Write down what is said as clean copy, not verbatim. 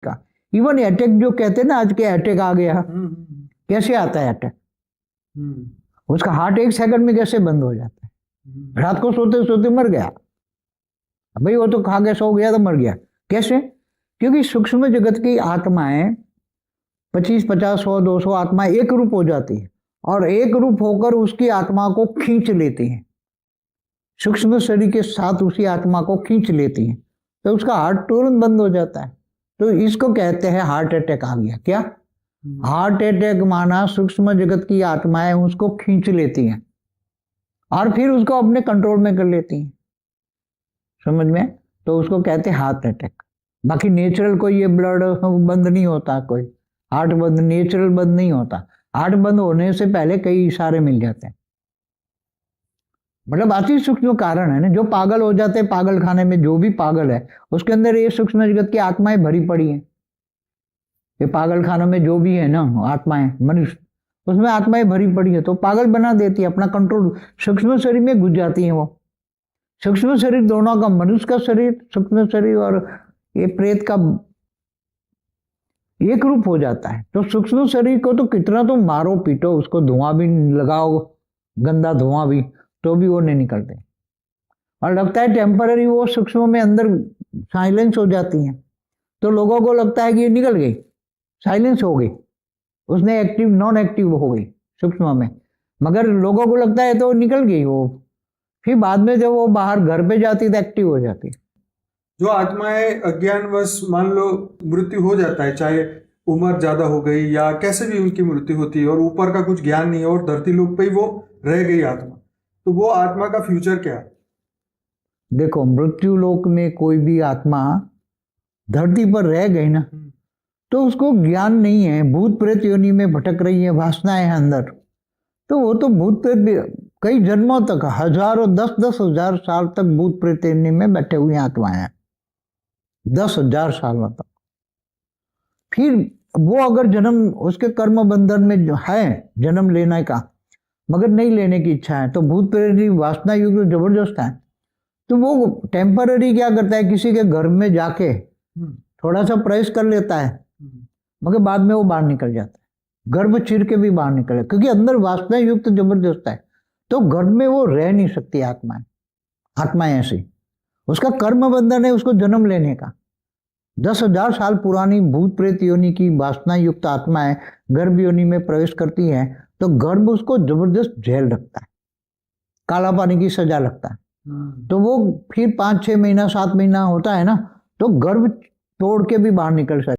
का। Even attack जो कहते हैं ना, आज के अटैक आ गया, कैसे आता है अटैक? उसका हार्ट 1 सेकंड में कैसे बंद हो जाता है? रात को सोते सोते मर गया, भाई वो तो खा के सो गया तो मर गया, कैसे? क्योंकि सूक्ष्म जगत की आत्माएं 25, 50, 100, 200 आत्माएं एक रूप हो जाती है और एक रूप होकर उसकी आत्मा को खींच लेती हैं, सूक्ष्म शरीर के साथ उसी आत्मा को खींच लेती हैं, तो उसका हार्ट तुरंत बंद हो जाता है। तो इसको कहते हैं हार्ट अटैक आ गया। क्या हार्ट अटैक? माना सूक्ष्म जगत की आत्माएं उसको खींच लेती हैं और फिर उसको अपने कंट्रोल में कर लेती हैं, समझ में? तो उसको कहते हैं हार्ट अटैक। बाकी नेचुरल कोई ये ब्लड बंद नहीं होता, कोई हार्ट बंद नेचुरल बंद नहीं होता। हार्ट बंद होने से पहले कई इशारे मिल जाते हैं, मतलब अति सूक्ष्म कारण है ना। जो पागल हो जाते हैं पागल खाने में, जो भी पागल है उसके अंदर ये सूक्ष्म जगत की आत्माएं भरी पड़ी हैं। ये पागल खानों में जो भी है ना आत्माएं, मनुष्य, उसमें आत्माएं भरी पड़ी है, तो पागल बना देती है, अपना कंट्रोल सूक्ष्म शरीर में घुस जाती है। वो सूक्ष्म शरीर दोनों का, मनुष्य का शरीर सूक्ष्म शरीर और ये प्रेत का एक रूप हो जाता है। तो सूक्ष्म शरीर को तो कितना तो मारो पीटो, उसको धुआं भी लगाओ, गंदा धुआं भी, तो भी वो नहीं निकलते, और लगता है टेम्पररी वो सूक्ष्म में अंदर साइलेंस हो जाती हैं। तो लोगों को लगता है कि ये निकल गई, साइलेंस हो गई, उसने एक्टिव नॉन एक्टिव हो गई सूक्ष्म में, मगर लोगों को लगता है तो निकल गई वो, फिर बाद में जब वो बाहर घर पे जाती है तो एक्टिव हो जाती है। जो आत्माएं अज्ञानवश मान लो मृत्यु हो जाता है, चाहे उम्र ज्यादा हो गई या कैसे भी उनकी मृत्यु होती है और ऊपर का कुछ ज्ञान नहीं है और धरती लोक पे ही वो रह गई आत्मा, तो वो आत्मा का फ्यूचर क्या है? देखो, मृत्यु लोक में कोई भी आत्मा धरती पर रह गई ना, तो उसको ज्ञान नहीं है, भूत प्रेत योनि में भटक रही है, वासनाएं हैं अंदर, तो वो तो भूत प्रेत कई जन्मों तक, हजारों 10-10 हजार साल तक भूत प्रेत योनि में बैठे हुए आत्माएं हैं, 10,000 सालों तक। फिर वो अगर जन्म, उसके कर्म बंधन में जो है जन्म लेने का, मगर नहीं लेने की इच्छा है, तो भूत प्रेत वासना युक्त जबरदस्त है, तो वो टेम्पररी क्या करता है, किसी के घर में जाके थोड़ा सा प्रवेश कर लेता है, मगर बाद में वो बाहर निकल जाता है, गर्भ चीर के भी बाहर निकले, क्योंकि अंदर वासना युक्त जबरदस्त है, तो घर में वो रह नहीं सकती आत्माएं। आत्माएं ऐसी, उसका कर्म बंधन है उसको जन्म लेने का। 10,000 साल पुरानी भूत प्रेत योनि की वासना युक्त आत्माएं गर्भ योनि में प्रवेश करती हैं, तो गर्भ उसको जबरदस्त जेल रखता है, काला पानी की सजा लगता है। तो वो फिर 5-6 महीना 7 महीना होता है ना, तो गर्भ तोड़ के भी बाहर निकल सकता है।